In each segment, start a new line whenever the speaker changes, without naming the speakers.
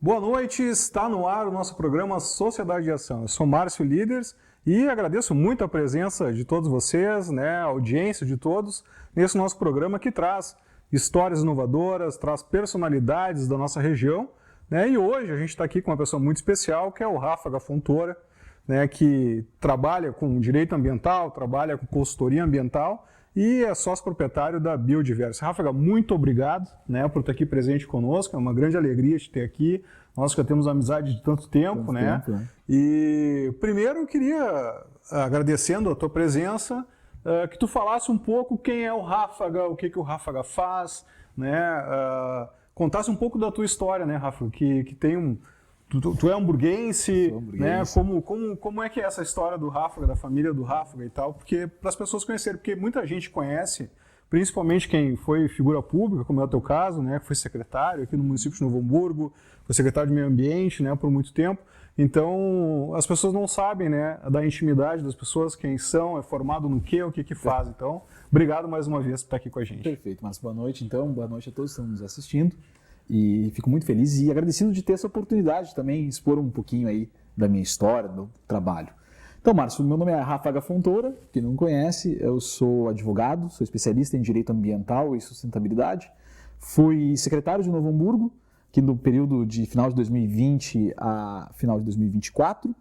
Boa noite, está no ar o nosso programa Sociedade de Ação. Eu sou Márcio Líderes e agradeço muito a presença de todos vocês, a audiência de todos, nesse nosso programa que traz histórias inovadoras, traz personalidades da nossa região. E hoje a gente está aqui com uma pessoa muito especial, que é o Ráfaga Fontoura, que trabalha com direito ambiental, trabalha com consultoria ambiental e é sócio proprietário da Biodiverse. Ráfaga, muito obrigado por estar aqui presente conosco, é uma grande alegria te ter aqui. Nós já temos amizade de tanto tempo, E primeiro eu queria, agradecendo a tua presença, que tu falasse um pouco quem é o Ráfaga, o que o Ráfaga faz, contasse um pouco da tua história, Ráfaga, que tem Tu é hamburguense, Como é que é essa história do Ráfaga, da família do Ráfaga e tal? Porque para as pessoas conhecerem, porque muita gente conhece, principalmente quem foi figura pública, como é o teu caso, que foi secretário aqui no município de Novo Hamburgo, foi secretário de Meio Ambiente, por muito tempo. Então, as pessoas não sabem, da intimidade das pessoas, quem são, é formado no quê, o que faz. Então, obrigado mais uma vez por estar aqui com a gente.
Perfeito, mas boa noite então, boa noite a todos que estão nos assistindo. E fico muito feliz e agradecido de ter essa oportunidade de também expor um pouquinho aí da minha história, do trabalho. Então, Márcio, meu nome é Ráfaga Fontoura, quem não conhece, eu sou advogado, sou especialista em direito ambiental e sustentabilidade. Fui secretário de Novo Hamburgo, aqui no período de final de 2020 a final de 2024.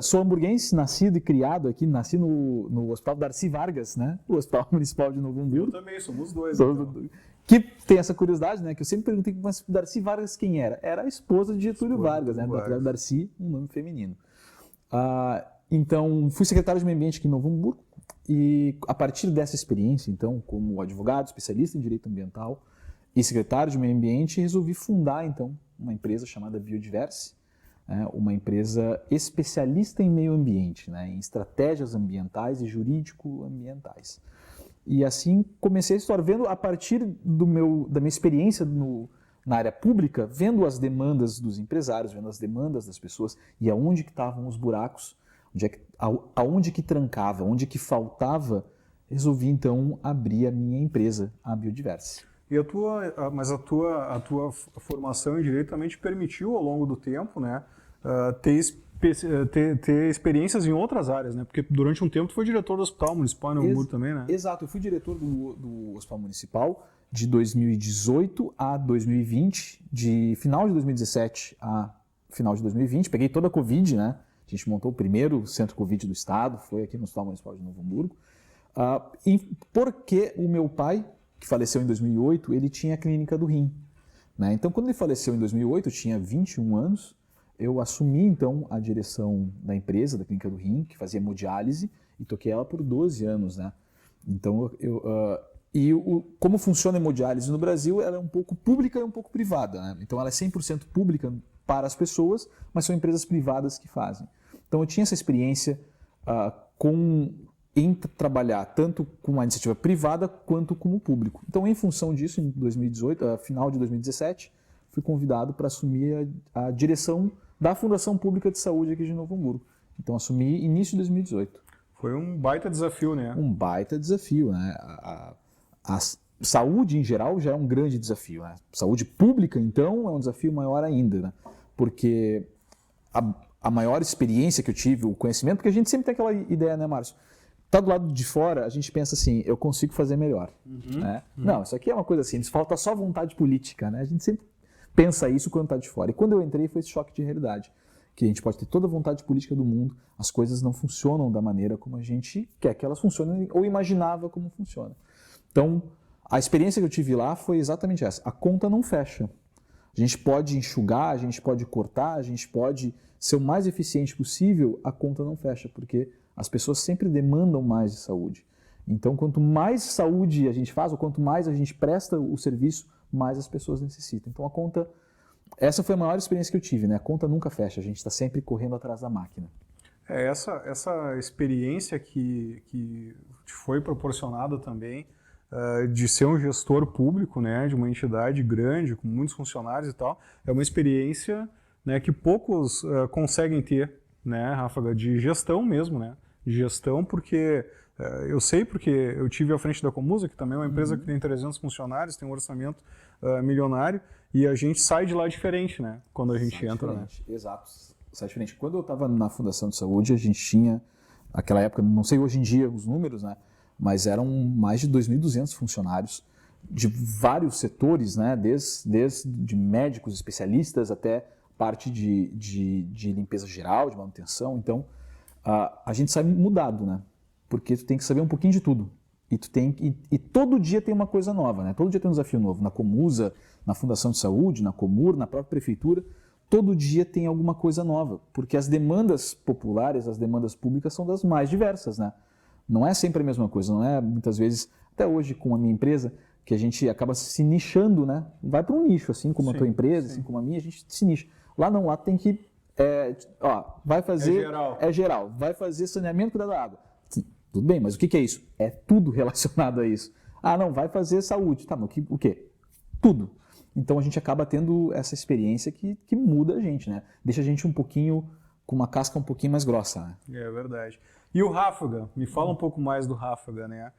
Sou hamburguense, nascido e criado aqui, nasci no Hospital Darcy Vargas, o Hospital Municipal de Novo Hamburgo.
Eu também, somos dois.
Que tem essa curiosidade, que eu sempre perguntei, mas Darcy Vargas quem era? Era a esposa de Getúlio Vargas, da Darcy, um nome feminino. Então, fui secretário de Meio Ambiente aqui em Novo Hamburgo e a partir dessa experiência, então, como advogado, especialista em direito ambiental e secretário de Meio Ambiente, resolvi fundar, então, uma empresa chamada Biodiverse, uma empresa especialista em meio ambiente, em estratégias ambientais e jurídico-ambientais. E assim comecei a história, vendo a partir da minha experiência na área pública, vendo as demandas dos empresários, vendo as demandas das pessoas e aonde que estavam os buracos, aonde que trancava, onde que faltava, resolvi então abrir a minha empresa, a Biodiverse.
E a tua formação em direito também te permitiu ao longo do tempo, ter experiências em outras áreas, Porque durante um tempo tu foi diretor do Hospital Municipal em Novo Hamburgo também,
Exato, eu fui diretor do Hospital Municipal de 2018 a 2020, de final de 2017 a final de 2020. Peguei toda a Covid, A gente montou o primeiro centro Covid do estado, foi aqui no Hospital Municipal de Novo Hamburgo. Porque o meu pai, que faleceu em 2008, ele tinha a clínica do rim. Então, quando ele faleceu em 2008, eu tinha 21 anos, eu assumi, então, a direção da empresa, da Clínica do Rim, que fazia hemodiálise, e toquei ela por 12 anos, Então, como funciona a hemodiálise no Brasil, ela é um pouco pública e um pouco privada, Então, ela é 100% pública para as pessoas, mas são empresas privadas que fazem. Então, eu tinha essa experiência em trabalhar tanto com uma iniciativa privada quanto com o público. Então, em função disso, em 2018, final de 2017, fui convidado para assumir a direção da Fundação Pública de Saúde aqui de Novo Hamburgo. Então, assumi início de 2018.
Foi um baita desafio,
Um baita desafio, A saúde, em geral, já é um grande desafio, Saúde pública, então, é um desafio maior ainda, Porque a maior experiência que eu tive, o conhecimento, porque a gente sempre tem aquela ideia, Márcio? Tá do lado de fora, a gente pensa assim, eu consigo fazer melhor. Não, isso aqui é uma coisa assim, falta só vontade política, A gente sempre pensa isso quando está de fora. E quando eu entrei foi esse choque de realidade, que a gente pode ter toda a vontade política do mundo, as coisas não funcionam da maneira como a gente quer que elas funcionem ou imaginava como funciona. Então, a experiência que eu tive lá foi exatamente essa. A conta não fecha. A gente pode enxugar, a gente pode cortar, a gente pode ser o mais eficiente possível, a conta não fecha, porque as pessoas sempre demandam mais de saúde. Então, quanto mais saúde a gente faz, ou quanto mais a gente presta o serviço, mais as pessoas necessitam. Então, essa foi a maior experiência que eu tive, A conta nunca fecha, a gente está sempre correndo atrás da máquina.
Essa experiência que te foi proporcionada também, de ser um gestor público, de uma entidade grande, com muitos funcionários e tal, é uma experiência que poucos conseguem ter, Ráfaga, de gestão mesmo, De gestão, porque eu sei porque eu tive à frente da Comusa, que também é uma empresa que tem 300 funcionários, tem um orçamento milionário, e a gente sai de lá diferente, né? Quando a gente entra, né?
Exato, sai diferente. Quando eu estava na Fundação de Saúde, a gente tinha, naquela época, não sei hoje em dia os números, né? Mas eram mais de 2.200 funcionários de vários setores, né? Desde médicos, especialistas, até parte de limpeza geral, de manutenção. Então, a gente sai mudado, né? Porque tu tem que saber um pouquinho de tudo. E todo dia tem uma coisa nova, né? Todo dia tem um desafio novo. Na Comusa, na Fundação de Saúde, na Comur, na própria Prefeitura, todo dia tem alguma coisa nova. Porque as demandas populares, as demandas públicas são das mais diversas, né? Não é sempre a mesma coisa, não é muitas vezes, até hoje com a minha empresa, que a gente acaba se nichando, né? Vai para um nicho, assim como a tua empresa, assim como a minha, a gente se nicha. Lá não, lá tem que, vai fazer... É geral. Vai fazer saneamento, cuidar da água. Tudo bem, mas o que é isso? É tudo relacionado a isso. Ah, não, vai fazer saúde. Tá, mas o quê? Tudo. Então a gente acaba tendo essa experiência que muda a gente, né? Deixa a gente um pouquinho, com uma casca um pouquinho mais grossa, né?
É verdade. E o Ráfaga? Me fala um pouco mais do Ráfaga, né?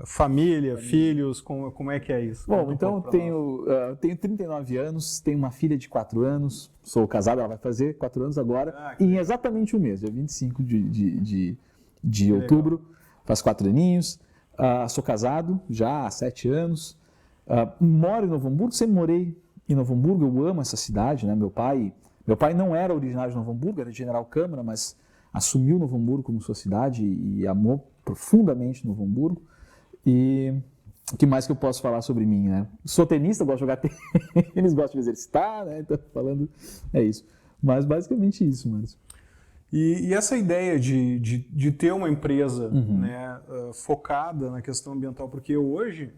Família, filhos, como é que é isso?
Bom, então eu tenho 39 anos, tenho uma filha de 4 anos, sou casado, ela vai fazer 4 anos agora, em exatamente um mês, dia 25 de outubro, faz 4 aninhos, sou casado já há 7 anos, moro em Novo Hamburgo, sempre morei em Novo Hamburgo, eu amo essa cidade, né? Meu pai não era originário de Novo Hamburgo, era de General Câmara, mas assumiu Novo Hamburgo como sua cidade e amou profundamente Novo Hamburgo. E o que mais que eu posso falar sobre mim, né? Sou tenista, gosto de jogar tênis, gosto de exercitar, né? Então, falando, é isso. Mas basicamente isso, Márcio.
E essa ideia de ter uma empresa né, focada na questão ambiental, porque hoje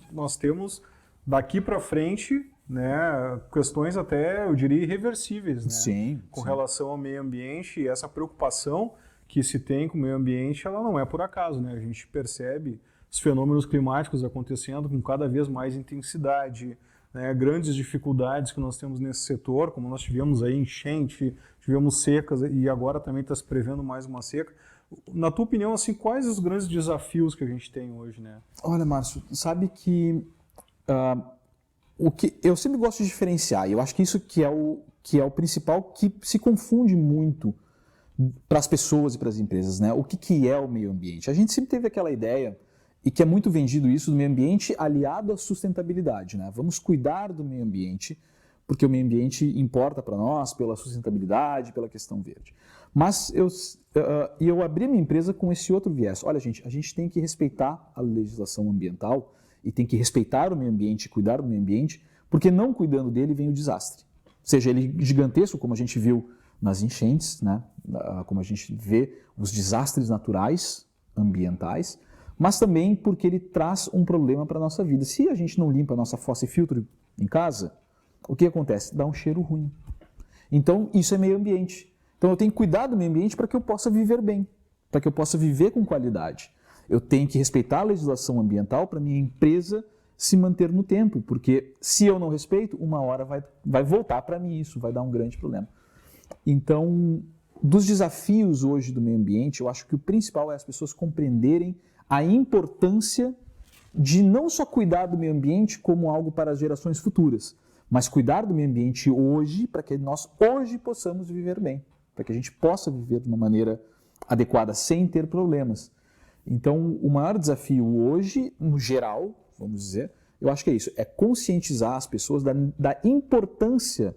nós temos daqui para frente, né, questões até, eu diria, irreversíveis, né?
Sim,
com relação ao meio ambiente, e essa preocupação que se tem com o meio ambiente, ela não é por acaso, né? A gente percebe os fenômenos climáticos acontecendo com cada vez mais intensidade, né? Grandes dificuldades que nós temos nesse setor, como nós tivemos aí enchente, tivemos secas e agora também está se prevendo mais uma seca. Na tua opinião, assim, quais os grandes desafios que a gente tem hoje, né?
Olha, Márcio, sabe que o que eu sempre gosto de diferenciar, e eu acho que isso que é o principal, que se confunde muito para as pessoas e para as empresas, né? O que é o meio ambiente? A gente sempre teve aquela ideia, e que é muito vendido isso, do meio ambiente aliado à sustentabilidade, né? Vamos cuidar do meio ambiente, porque o meio ambiente importa para nós pela sustentabilidade, pela questão verde. Mas eu abri a minha empresa com esse outro viés. Olha, gente, a gente tem que respeitar a legislação ambiental e tem que respeitar o meio ambiente, cuidar do meio ambiente, porque não cuidando dele vem o desastre. Seja ele gigantesco, como a gente viu nas enchentes, né? Como a gente vê os desastres naturais, ambientais, mas também porque ele traz um problema para a nossa vida. Se a gente não limpa a nossa fossa e filtro em casa, o que acontece? Dá um cheiro ruim. Então, isso é meio ambiente. Então, eu tenho que cuidar do meio ambiente para que eu possa viver bem, para que eu possa viver com qualidade. Eu tenho que respeitar a legislação ambiental para minha empresa se manter no tempo, porque se eu não respeito, uma hora vai voltar para mim isso, vai dar um grande problema. Então, dos desafios hoje do meio ambiente, eu acho que o principal é as pessoas compreenderem a importância de não só cuidar do meio ambiente como algo para as gerações futuras, mas cuidar do meio ambiente hoje para que nós hoje possamos viver bem, para que a gente possa viver de uma maneira adequada, sem ter problemas. Então, o maior desafio hoje, no geral, vamos dizer, eu acho que é isso, é conscientizar as pessoas da importância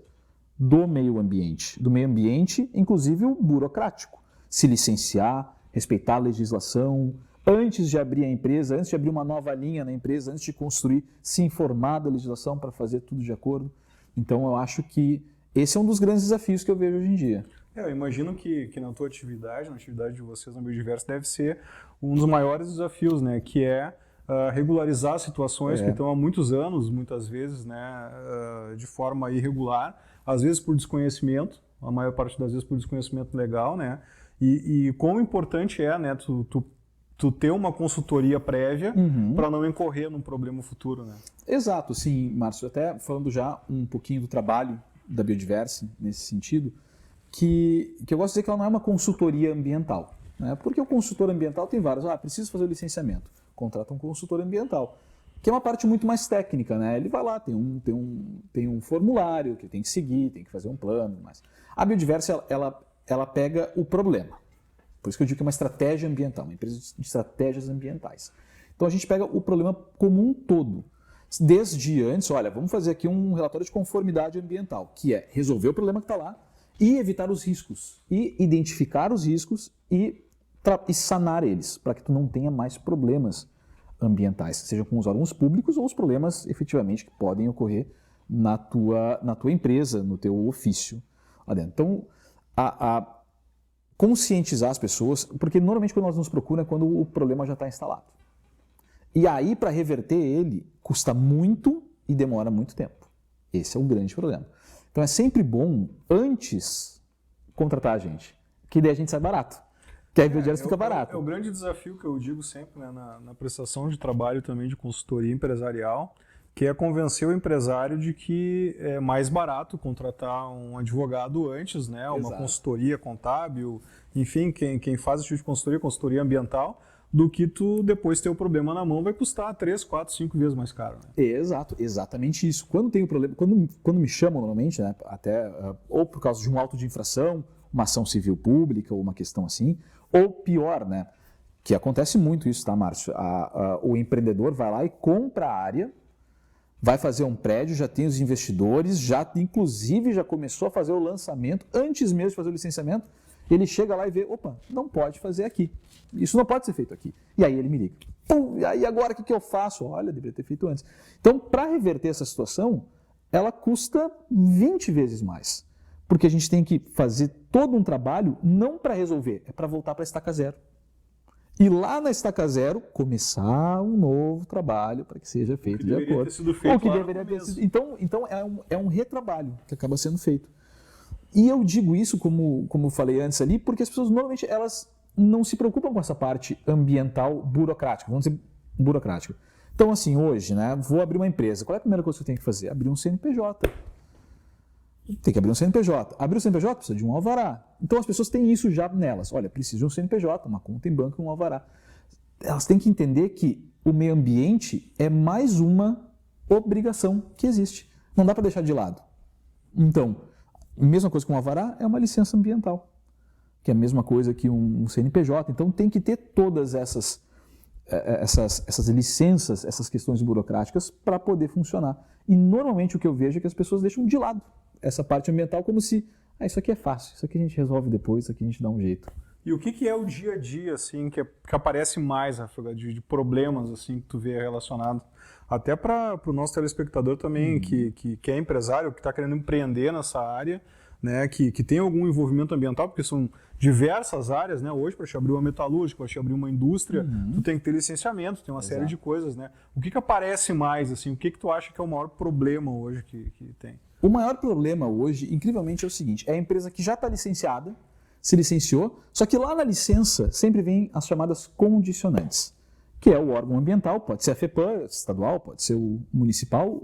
do meio ambiente, inclusive o burocrático. Se licenciar, respeitar a legislação, antes de abrir a empresa, antes de abrir uma nova linha na empresa, antes de construir, se informar da legislação para fazer tudo de acordo. Então, eu acho que esse é um dos grandes desafios que eu vejo hoje em dia.
Eu imagino que na tua atividade, na atividade de vocês na Biodiverso, deve ser um dos maiores desafios, né? Que é regularizar situações que estão há muitos anos, muitas vezes, né, de forma irregular, às vezes por desconhecimento, a maior parte das vezes por desconhecimento legal, né? E quão importante é, né, tu ter uma consultoria prévia para não incorrer num problema futuro, né?
Exato, sim, Márcio. Até falando já um pouquinho do trabalho da Biodiverso nesse sentido, que eu gosto de dizer que ela não é uma consultoria ambiental, né? Porque o consultor ambiental tem vários. Preciso fazer o licenciamento. Contrata um consultor ambiental. que é uma parte muito mais técnica, né? Ele vai lá, tem um formulário que tem que seguir, tem que fazer um plano, mas a Biodiversa, ela pega o problema. Por isso que eu digo que é uma estratégia ambiental, uma empresa de estratégias ambientais. Então a gente pega o problema como um todo. Desde antes, olha, vamos fazer aqui um relatório de conformidade ambiental, que é resolver o problema que está lá e evitar os riscos, e identificar os riscos e sanar eles, para que tu não tenha mais problemas ambientais, seja com os órgãos públicos ou os problemas efetivamente que podem ocorrer na tua empresa, no teu ofício lá dentro. Então, conscientizar as pessoas, porque normalmente quando nós nos procuram é quando o problema já está instalado. E aí, para reverter ele, custa muito e demora muito tempo. Esse é um grande problema. Então é sempre bom, antes, contratar a gente, que daí a gente sai barato. Que aí o dinheiro fica barato.
É o grande desafio que eu digo sempre, né, na prestação de trabalho também de consultoria empresarial, que é convencer o empresário de que é mais barato contratar um advogado antes, né, uma consultoria contábil, enfim, quem faz esse tipo de consultoria ambiental, do que tu depois ter o problema na mão vai custar 3, 4, 5 vezes mais caro. Né?
Exato, exatamente isso. Quando tem o problema, quando me chamam normalmente, né, até ou por causa de um auto de infração, uma ação civil pública ou uma questão assim, ou pior, né, que acontece muito isso, tá, Márcio? O empreendedor vai lá e compra a área, vai fazer um prédio, já tem os investidores, inclusive já começou a fazer o lançamento, antes mesmo de fazer o licenciamento, ele chega lá e vê, opa, não pode fazer aqui. Isso não pode ser feito aqui. E aí ele me liga. Pum, e aí agora o que eu faço? Olha, deveria ter feito antes. Então, para reverter essa situação, ela custa 20 vezes mais. Porque a gente tem que fazer todo um trabalho, não para resolver, é para voltar para a estaca zero. E lá na estaca zero, começar um novo trabalho para que seja feito de acordo.
Ter sido feito
o que deveria ter sido. Então é um retrabalho que acaba sendo feito. E eu digo isso, como eu falei antes ali, porque as pessoas normalmente elas não se preocupam com essa parte ambiental burocrática, vamos dizer burocrática. Então assim, hoje, né, vou abrir uma empresa, qual é a primeira coisa que eu tenho que fazer? Abrir um CNPJ. Tem que abrir um CNPJ. Abrir um CNPJ precisa de um alvará. Então as pessoas têm isso já nelas. Olha, preciso de um CNPJ, uma conta em banco e um alvará. Elas têm que entender que o meio ambiente é mais uma obrigação que existe. Não dá para deixar de lado. Então, mesma coisa que um alvará é uma licença ambiental, que é a mesma coisa que um CNPJ. Então tem que ter todas essas licenças, essas questões burocráticas para poder funcionar. E normalmente o que eu vejo é que as pessoas deixam de lado essa parte ambiental como se, isso aqui é fácil, isso aqui a gente resolve depois, isso aqui a gente dá um jeito.
E o que é o dia a dia, assim, que aparece mais, Rafael, de problemas, assim, que tu vê relacionado? Até para o nosso telespectador também, que é empresário, que está querendo empreender nessa área, né, que tem algum envolvimento ambiental, porque são diversas áreas, né? Hoje, para te abrir uma metalúrgica, para te abrir uma indústria, tu tem que ter licenciamento, tem uma série de coisas, né? O que aparece mais, assim, o que tu acha que é o maior problema hoje que tem?
O maior problema hoje, incrivelmente, é o seguinte, é a empresa que já está licenciada, se licenciou, só que lá na licença sempre vem as chamadas condicionantes, que é o órgão ambiental, pode ser a FEPAM estadual, pode ser o municipal,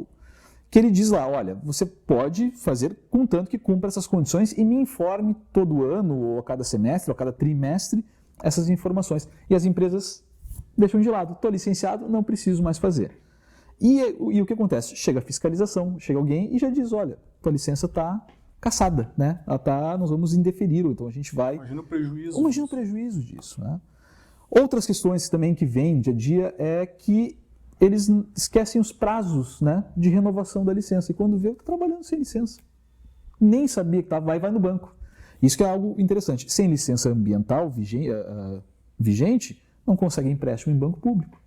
que ele diz lá, olha, você pode fazer contanto que cumpra essas condições e me informe todo ano, ou a cada semestre, ou a cada trimestre, essas informações. E as empresas deixam de lado, estou licenciado, não preciso mais fazer. E o que acontece? Chega a fiscalização, chega alguém e já diz, olha, tua licença está cassada, né? Nós vamos indeferir, então a gente vai...
Imagina o prejuízo.
Imagina o prejuízo disso, né? Outras questões também que vêm dia a dia é que eles esquecem os prazos, né, de renovação da licença. E quando vê, eu estou trabalhando sem licença. Nem sabia que estava, vai no banco. Isso que é algo interessante. Sem licença ambiental vigente, não consegue empréstimo em banco público.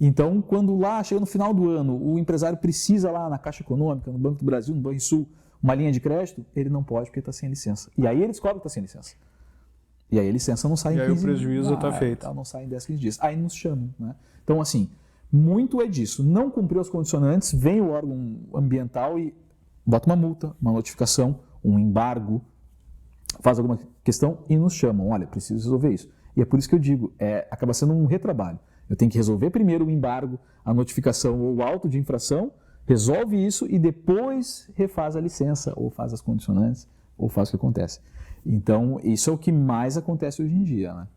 Então, quando lá, chega no final do ano, o empresário precisa lá na Caixa Econômica, no Banco do Brasil, no Banrisul, uma linha de crédito, ele não pode porque está sem licença. E aí ele descobre que está sem licença. E aí a licença não sai em 15 dias.
E aí o prejuízo está feito.
Não sai em 10, 15 dias. Aí nos chamam, né? Então, assim, muito é disso. Não cumpriu as condicionantes, vem o órgão ambiental e bota uma multa, uma notificação, um embargo, faz alguma questão e nos chamam. Olha, preciso resolver isso. E é por isso que eu digo, acaba sendo um retrabalho. Eu tenho que resolver primeiro o embargo, a notificação ou o auto de infração, resolve isso e depois refaz a licença, ou faz as condicionantes, ou faz o que acontece. Então, isso é o que mais acontece hoje em dia, né?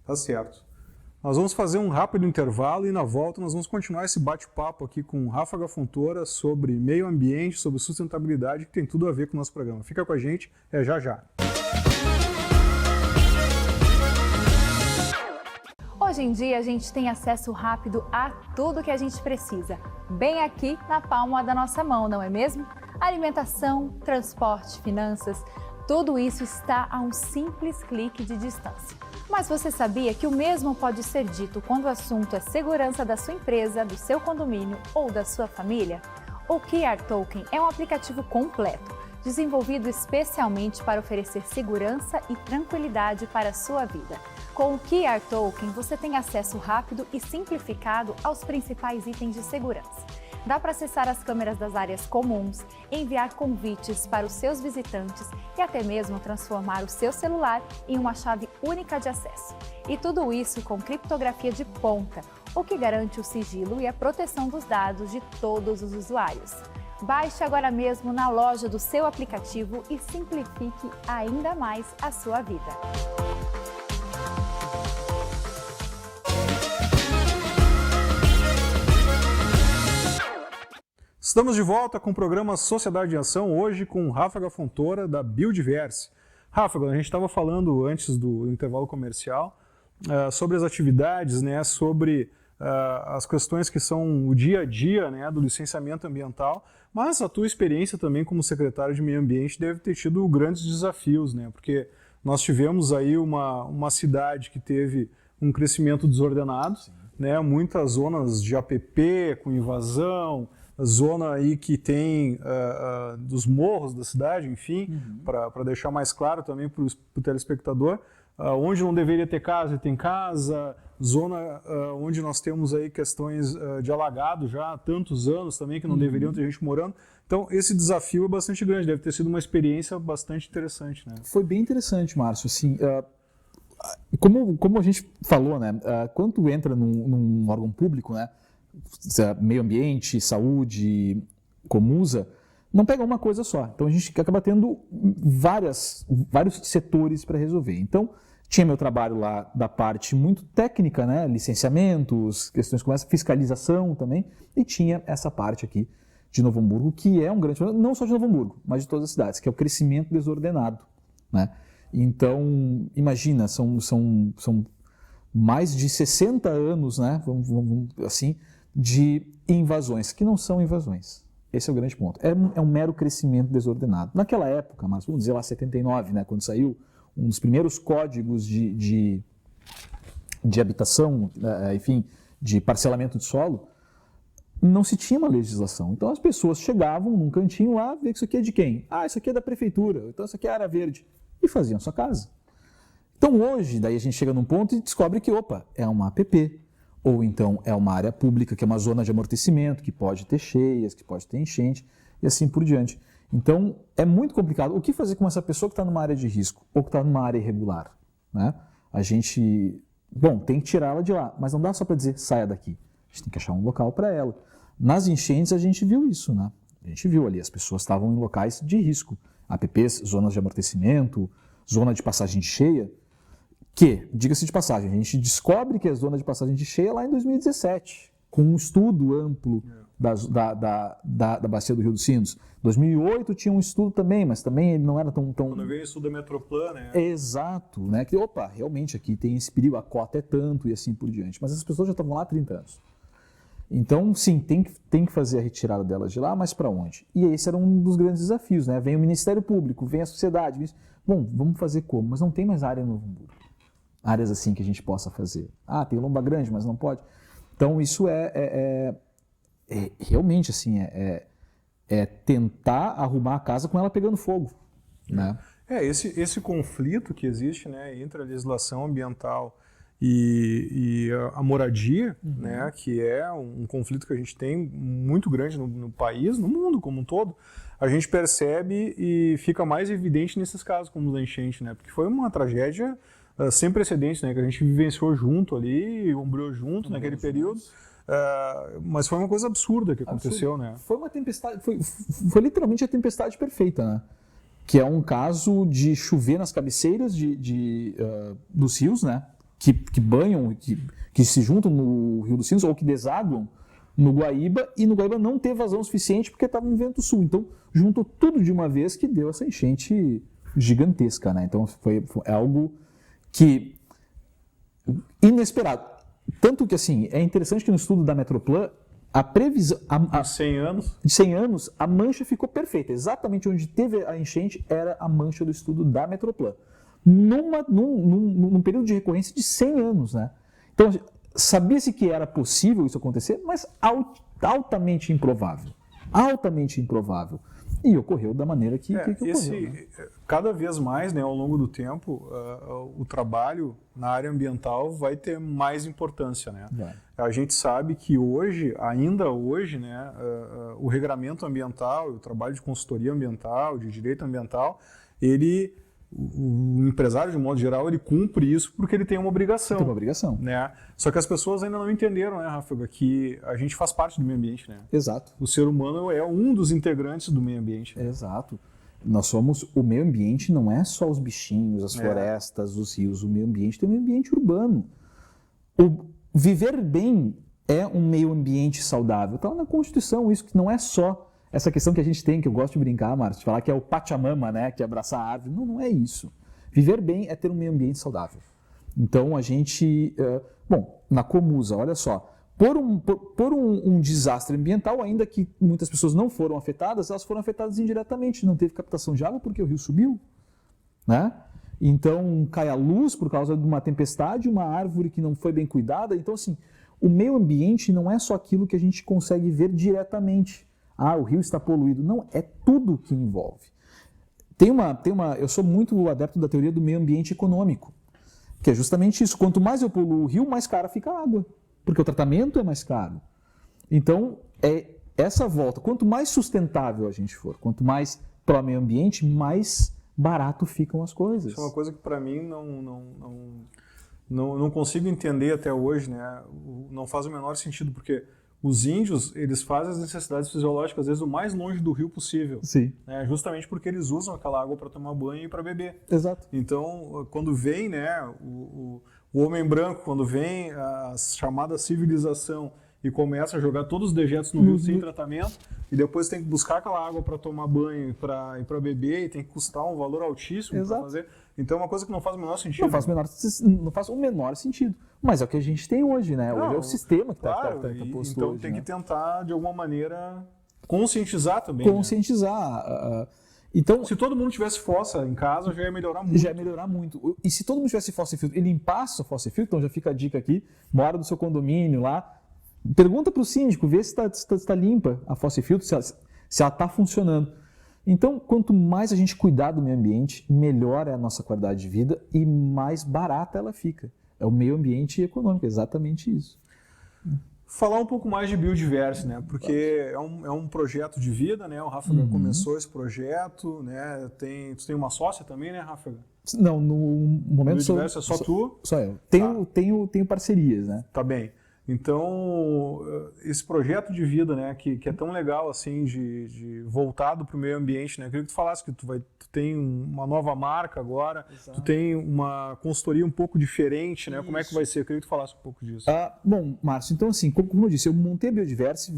Tá certo. Nós vamos fazer um rápido intervalo e na volta nós vamos continuar esse bate-papo aqui com Ráfaga Fontoura sobre meio ambiente, sobre sustentabilidade, que tem tudo a ver com o nosso programa. Fica com a gente, já já.
Hoje em dia a gente tem acesso rápido a tudo que a gente precisa, bem aqui na palma da nossa mão, não é mesmo? Alimentação, transporte, finanças, tudo isso está a um simples clique de distância. Mas você sabia que o mesmo pode ser dito quando o assunto é segurança da sua empresa, do seu condomínio ou da sua família? O QR Token é um aplicativo completo, desenvolvido especialmente para oferecer segurança e tranquilidade para a sua vida. Com o QR Token, você tem acesso rápido e simplificado aos principais itens de segurança. Dá para acessar as câmeras das áreas comuns, enviar convites para os seus visitantes e até mesmo transformar o seu celular em uma chave única de acesso. E tudo isso com criptografia de ponta, o que garante o sigilo e a proteção dos dados de todos os usuários. Baixe agora mesmo na loja do seu aplicativo e simplifique ainda mais a sua vida.
Estamos de volta com o programa Sociedade em Ação, hoje com Ráfaga Fontoura, da Biodiverse. Ráfaga, a gente estava falando antes do intervalo comercial sobre as atividades, né, sobre as questões que são o dia a dia, né, do licenciamento ambiental, mas a tua experiência também como secretário de Meio Ambiente deve ter tido grandes desafios, né, porque nós tivemos aí uma cidade que teve um crescimento desordenado, né, muitas zonas de APP com invasão, zona aí que tem dos morros da cidade, enfim, para deixar mais claro também para o telespectador, onde não deveria ter casa, tem casa, zona onde nós temos aí questões de alagado já há tantos anos também, que não deveriam ter gente morando. Então, esse desafio é bastante grande, deve ter sido uma experiência bastante interessante, né?
Foi bem interessante, Márcio, assim, como a gente falou, né, quando tu entra num órgão público, né, meio ambiente, saúde, Comusa, não pega uma coisa só. Então a gente acaba tendo vários setores para resolver. Então tinha meu trabalho lá da parte muito técnica, né? Licenciamentos, questões como essa, fiscalização também, e tinha essa parte aqui de Novo Hamburgo, que é um grande problema, não só de Novo Hamburgo, mas de todas as cidades, que é o crescimento desordenado, né? Então, imagina, são mais de 60 anos, né? Vamos assim, de invasões, que não são invasões. Esse é o grande ponto. É um mero crescimento desordenado. Naquela época, mas vamos dizer lá 79, né, quando saiu um dos primeiros códigos de habitação, enfim, de parcelamento de solo, não se tinha uma legislação. Então as pessoas chegavam num cantinho lá, ver que isso aqui é de quem? Ah, isso aqui é da prefeitura, então isso aqui é área verde. E faziam sua casa. Então hoje, daí a gente chega num ponto e descobre que, opa, é uma APP. Ou então é uma área pública, que é uma zona de amortecimento, que pode ter cheias, que pode ter enchente, e assim por diante. Então, é muito complicado. O que fazer com essa pessoa que está numa área de risco, ou que está numa área irregular? Né? A gente, tem que tirá-la de lá, mas não dá só para dizer, saia daqui. A gente tem que achar um local para ela. Nas enchentes, a gente viu isso, né? A gente viu ali, as pessoas estavam em locais de risco. APPs, zonas de amortecimento, zona de passagem de cheia, que, diga-se de passagem, a gente descobre que é zona de passagem de cheia lá em 2017, com um estudo amplo da bacia do Rio dos Sinos. 2008 tinha um estudo também, mas também ele não era tão...
Quando veio o estudo da Metroplan, né?
Exato, né? Que, realmente aqui tem esse perigo, a cota é tanto e assim por diante. Mas as pessoas já estavam lá há 30 anos. Então, sim, tem que fazer a retirada delas de lá, mas para onde? E esse era um dos grandes desafios, né? Vem o Ministério Público, vem a sociedade. Vamos fazer como? Mas não tem mais área no Novo Hamburgo. Áreas assim que a gente possa fazer. Ah, tem Lomba Grande, mas não pode. Então, isso é realmente assim, é tentar arrumar a casa com ela pegando fogo. Né?
Esse conflito que existe, né, entre a legislação ambiental e a moradia, né, que é um conflito que a gente tem muito grande no país, no mundo como um todo, a gente percebe e fica mais evidente nesses casos como o da enchente, né, porque foi uma tragédia sem precedentes, né, que a gente vivenciou junto ali, ombreou junto naquele período, mas foi uma coisa absurda que aconteceu, né?
Foi uma tempestade, foi literalmente a tempestade perfeita, né? Que é um caso de chover nas cabeceiras dos rios, né? que banham, que se juntam no Rio dos Sinos ou que desaguam no Guaíba, e no Guaíba não ter vazão suficiente porque estava no vento sul. Então, juntou tudo de uma vez que deu essa enchente gigantesca, né? Então, foi algo que inesperado. Tanto que, assim, é interessante que no estudo da Metroplan, a previsão...
Há 100 anos?
De 100 anos, a mancha ficou perfeita. Exatamente onde teve a enchente era a mancha do estudo da Metroplan. Num período de recorrência de 100 anos, né? Então, sabia-se que era possível isso acontecer, mas altamente improvável. Altamente improvável. E ocorreu da maneira que ocorreu. Né?
Cada vez mais, né, ao longo do tempo, o trabalho na área ambiental vai ter mais importância. Né? A gente sabe que ainda hoje, né, o regramento ambiental, o trabalho de consultoria ambiental, de direito ambiental, o empresário, de modo geral, ele cumpre isso porque ele tem uma obrigação.
Tem uma obrigação.
Né? Só que as pessoas ainda não entenderam, né, Ráfaga, que a gente faz parte do meio ambiente. Né?
Exato.
O ser humano é um dos integrantes do meio ambiente. Né?
Exato. Nós somos... O meio ambiente não é só os bichinhos, as florestas, os rios. O meio ambiente tem um meio ambiente urbano. O viver bem é um meio ambiente saudável. Está na Constituição isso, que não é só... Essa questão que a gente tem, que eu gosto de brincar, Márcio, de falar que é o Pachamama, né, que é abraçar a árvore. Não é isso. Viver bem é ter um meio ambiente saudável. Então, a gente... na Comusa, olha só, por um desastre ambiental, ainda que muitas pessoas não foram afetadas, elas foram afetadas indiretamente. Não teve captação de água porque o rio subiu, né? Então, cai a luz por causa de uma tempestade, uma árvore que não foi bem cuidada. Então, assim, o meio ambiente não é só aquilo que a gente consegue ver diretamente. O rio está poluído. Não, é tudo que envolve. Eu sou muito adepto da teoria do meio ambiente econômico, que é justamente isso. Quanto mais eu poluo o rio, mais cara fica a água, porque o tratamento é mais caro. Então, é essa volta. Quanto mais sustentável a gente for, quanto mais pró-meio ambiente, mais barato ficam as coisas.
Isso é uma coisa que, para mim, não consigo entender até hoje. Né? Não faz o menor sentido, porque... Os índios, eles fazem as necessidades fisiológicas, às vezes, o mais longe do rio possível.
Sim.
Né? Justamente porque eles usam aquela água para tomar banho e para beber.
Exato.
Então, quando vem, né, o homem branco, quando vem a chamada civilização e começa a jogar todos os dejetos no rio sem tratamento, e depois tem que buscar aquela água para tomar banho e para beber, e tem que custar um valor altíssimo para fazer. Então, é uma coisa que não faz o menor sentido.
Não faz o menor sentido. Mas é o que a gente tem hoje, né? Hoje é o sistema que está posto
então,
hoje.
tem
que
tentar, de alguma maneira, conscientizar também.
Conscientizar. Né? Então,
se todo mundo tivesse fossa em casa, já ia melhorar muito.
Já ia melhorar muito. E se todo mundo tivesse fossa e filtro e limpasse a fossa e filtro, então já fica a dica aqui, mora no seu condomínio lá, pergunta para o síndico, vê se está limpa a fossa e filtro, se ela está funcionando. Então, quanto mais a gente cuidar do meio ambiente, melhor é a nossa qualidade de vida e mais barata ela fica. É o meio ambiente econômico, exatamente isso.
Falar um pouco mais de biodiversidade, né? Porque é um projeto de vida, né? O Ráfaga começou esse projeto, né? Tu tem uma sócia também, né, Ráfaga?
Não, no momento
biodiversidade é só tu?
Só eu. Tenho parcerias, né?
Tá bem. Então, esse projeto de vida, né, que é tão legal assim, de voltado para o meio ambiente, né? Eu queria que tu falasse que tu tem uma nova marca agora, tu tem uma consultoria um pouco diferente, né? Isso. Como é que vai ser? Eu queria que tu falasse um pouco disso.
Bom, Márcio, então assim, como eu disse, eu montei a Biodiverse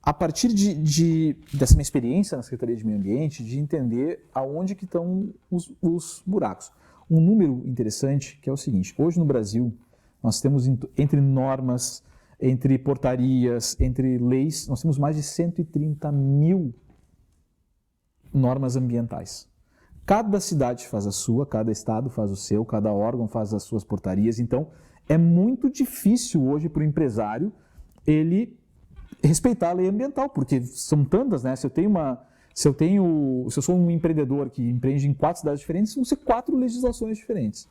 a partir dessa minha experiência na Secretaria de Meio Ambiente, de entender aonde que estão os buracos. Um número interessante que é o seguinte, hoje no Brasil, nós temos, entre normas, entre portarias, entre leis, nós temos mais de 130 mil normas ambientais. Cada cidade faz a sua, cada estado faz o seu, cada órgão faz as suas portarias. Então, é muito difícil hoje para o empresário ele respeitar a lei ambiental, porque são tantas, né? Se eu sou um empreendedor que empreende em 4 cidades diferentes, vão ser 4 legislações diferentes.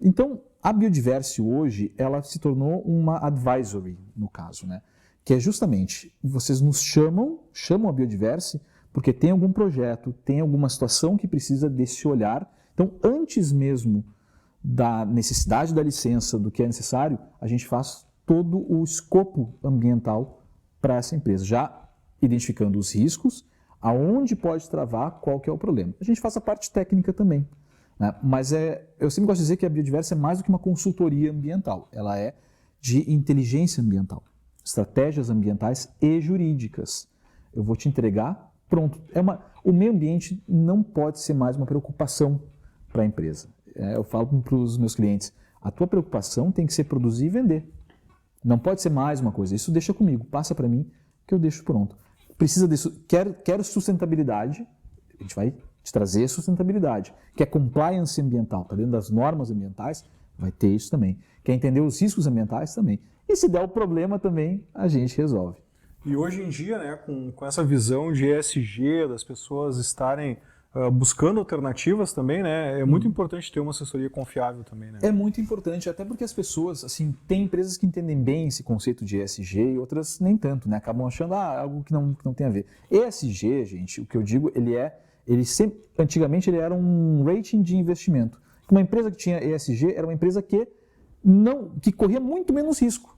Então, a Biodiverse hoje, ela se tornou uma advisory, no caso, né? Que é justamente, vocês nos chamam a Biodiverse, porque tem algum projeto, tem alguma situação que precisa desse olhar. Então, antes mesmo da necessidade da licença, do que é necessário, a gente faz todo o escopo ambiental para essa empresa, já identificando os riscos, aonde pode travar, qual que é o problema. A gente faz a parte técnica também. né? Mas eu sempre gosto de dizer que a Biodiversa é mais do que uma consultoria ambiental. Ela é de inteligência ambiental, estratégias ambientais e jurídicas. Eu vou te entregar, pronto. O meio ambiente não pode ser mais uma preocupação para a empresa. Eu falo para os meus clientes, a tua preocupação tem que ser produzir e vender. Não pode ser mais uma coisa. Isso deixa comigo, passa para mim que eu deixo pronto. Precisa disso. Quero sustentabilidade, a gente vai te trazer sustentabilidade. Quer compliance ambiental, está dentro das normas ambientais, vai ter isso também. Quer entender os riscos ambientais também. E se der o problema também, a gente resolve.
E hoje em dia, né, com essa visão de ESG, das pessoas estarem buscando alternativas também, né, é muito importante ter uma assessoria confiável também, né?
É muito importante, até porque as pessoas, assim, tem empresas que entendem bem esse conceito de ESG e outras nem tanto, né? Acabam achando algo que não tem a ver. ESG, gente, o que eu digo, antigamente ele era um rating de investimento. Uma empresa que tinha ESG era uma empresa que corria muito menos risco.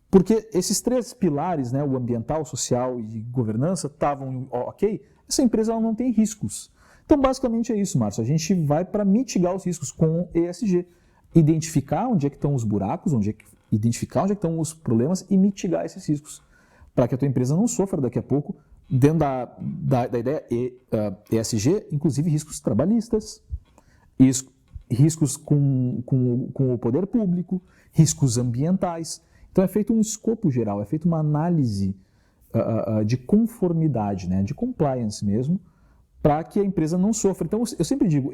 Porque esses 3 pilares, né, o ambiental, social e governança, estavam ok, essa empresa ela não tem riscos. Então, basicamente é isso, Márcio. A gente vai para mitigar os riscos com ESG. Identificar onde é que estão os buracos, identificar onde é que estão os problemas e mitigar esses riscos. Para que a tua empresa não sofra daqui a pouco, dentro da ideia ESG, inclusive riscos trabalhistas, riscos com o poder público, riscos ambientais. Então é feito um escopo geral, é feita uma análise de conformidade, né, de compliance mesmo, para que a empresa não sofra. Então eu sempre digo,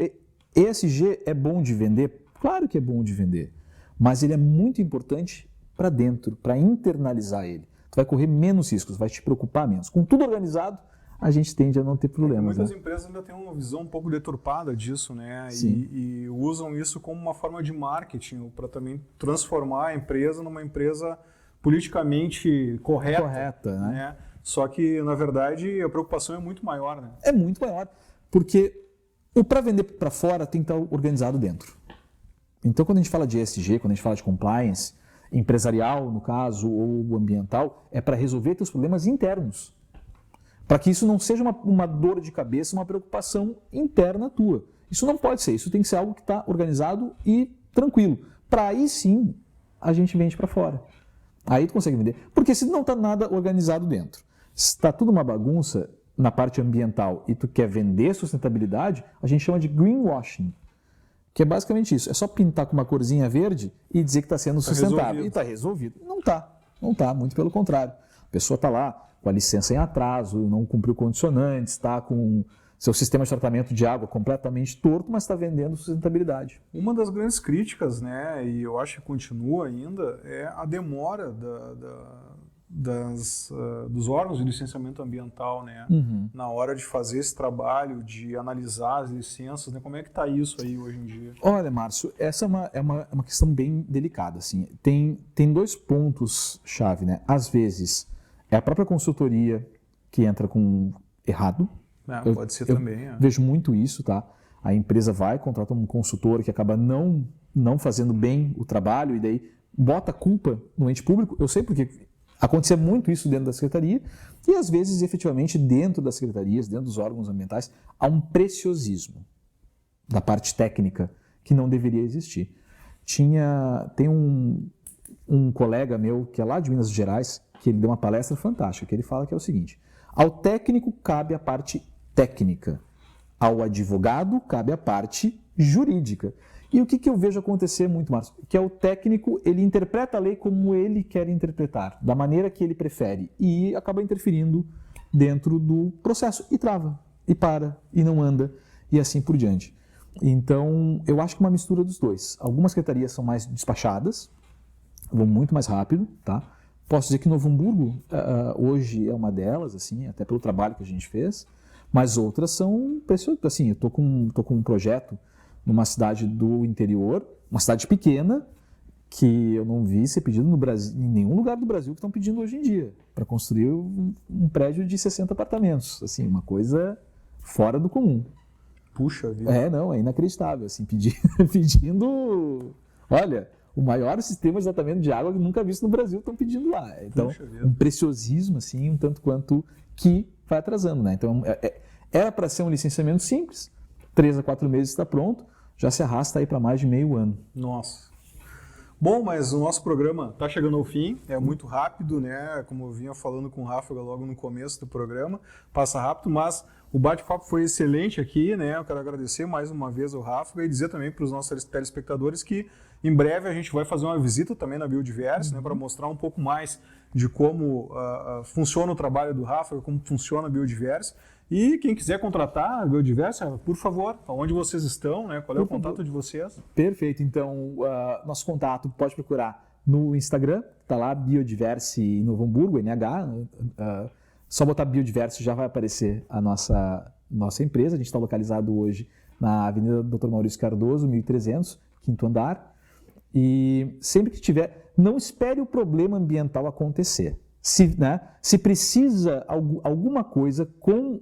ESG é bom de vender? Claro que é bom de vender, mas ele é muito importante para dentro, para internalizar ele. Tu vai correr menos riscos, vai te preocupar menos. Com tudo organizado, a gente tende a não ter problemas.
Muitas empresas ainda têm uma visão um pouco deturpada disso, né? E usam isso como uma forma de marketing para também transformar a empresa numa empresa politicamente correta, né? Só que, na verdade, a preocupação é muito maior, né?
É muito maior, porque o para vender para fora tem que estar organizado dentro. Então, quando a gente fala de ESG, quando a gente fala de compliance, empresarial, no caso, ou ambiental, é para resolver teus problemas internos. Para que isso não seja uma dor de cabeça, uma preocupação interna tua. Isso não pode ser, isso tem que ser algo que está organizado e tranquilo. Para aí sim, a gente vende para fora. Aí tu consegue vender. Porque se não está nada organizado dentro, se está tudo uma bagunça na parte ambiental e tu quer vender sustentabilidade, a gente chama de greenwashing. Que é basicamente isso. É só pintar com uma corzinha verde e dizer que está sendo sustentável. E está resolvido. Não está, muito pelo contrário. A pessoa está lá com a licença em atraso, não cumpriu condicionantes, está com seu sistema de tratamento de água completamente torto, mas está vendendo sustentabilidade.
Uma das grandes críticas, né, e eu acho que continua ainda, é a demora dos órgãos de licenciamento ambiental, né, na hora de fazer esse trabalho, de analisar as licenças, né, como é que está isso aí hoje em dia?
Olha, Márcio, essa é uma questão bem delicada, assim. Tem 2 pontos-chave, né? Às vezes é a própria consultoria que entra com errado.
Pode ser também.
Vejo muito isso, tá? A empresa vai, contrata um consultor que acaba não fazendo bem o trabalho e daí bota a culpa no ente público. Eu sei porque acontecia muito isso dentro da secretaria e às vezes, efetivamente, dentro das secretarias, dentro dos órgãos ambientais, há um preciosismo da parte técnica que não deveria existir. Tem um colega meu que é lá de Minas Gerais, que ele deu uma palestra fantástica, que ele fala que é o seguinte: ao técnico cabe a parte técnica, ao advogado cabe a parte jurídica. E o que eu vejo acontecer muito, Márcio? Que é o técnico, ele interpreta a lei como ele quer interpretar, da maneira que ele prefere, e acaba interferindo dentro do processo, e trava, e para, e não anda, e assim por diante. Então, eu acho que uma mistura dos dois. Algumas secretarias são mais despachadas, vão muito mais rápido, tá? Posso dizer que Novo Hamburgo hoje é uma delas, assim, até pelo trabalho que a gente fez, mas outras são impressionantes. Assim, eu tô com um projeto numa cidade do interior, uma cidade pequena, que eu não vi ser pedido no Brasil, em nenhum lugar do Brasil que estão pedindo hoje em dia, para construir um prédio de 60 apartamentos. Assim, uma coisa fora do comum.
Puxa vida.
É inacreditável, assim, pedindo... Olha, o maior sistema de tratamento de água que nunca visto no Brasil estão pedindo lá. Então, um preciosismo, assim, um tanto quanto que vai atrasando, né? Então, era para ser um licenciamento simples, 3 a 4 meses está pronto, já se arrasta aí para mais de meio ano.
Nossa. Bom, mas o nosso programa está chegando ao fim, é muito rápido, né? Como eu vinha falando com o Rafa logo no começo do programa, passa rápido, mas o bate-papo foi excelente aqui, né? Eu quero agradecer mais uma vez ao Rafa e dizer também para os nossos telespectadores que em breve a gente vai fazer uma visita também na Biodiverse, né? Para mostrar um pouco mais de como funciona o trabalho do Rafa, como funciona a Biodiverse. E quem quiser contratar a Biodiverse, por favor, onde vocês estão, né? Qual é o contato de vocês?
Perfeito, então nosso contato pode procurar no Instagram, tá lá Biodiverse Novo Hamburgo, NH, só botar Biodiverse já vai aparecer a nossa empresa. A gente está localizado hoje na Avenida Dr. Maurício Cardoso, 1300, quinto andar, e sempre que tiver, não espere o problema ambiental acontecer. Se precisa alguma coisa com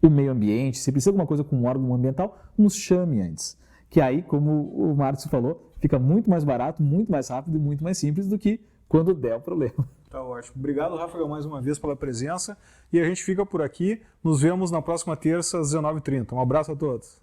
o meio ambiente, se precisa de alguma coisa com um órgão ambiental, nos chame antes. Que aí, como o Márcio falou, fica muito mais barato, muito mais rápido e muito mais simples do que quando der o problema.
Tá ótimo. Obrigado, Rafa, mais uma vez pela presença. E a gente fica por aqui. Nos vemos na próxima terça, às 19h30. Um abraço a todos.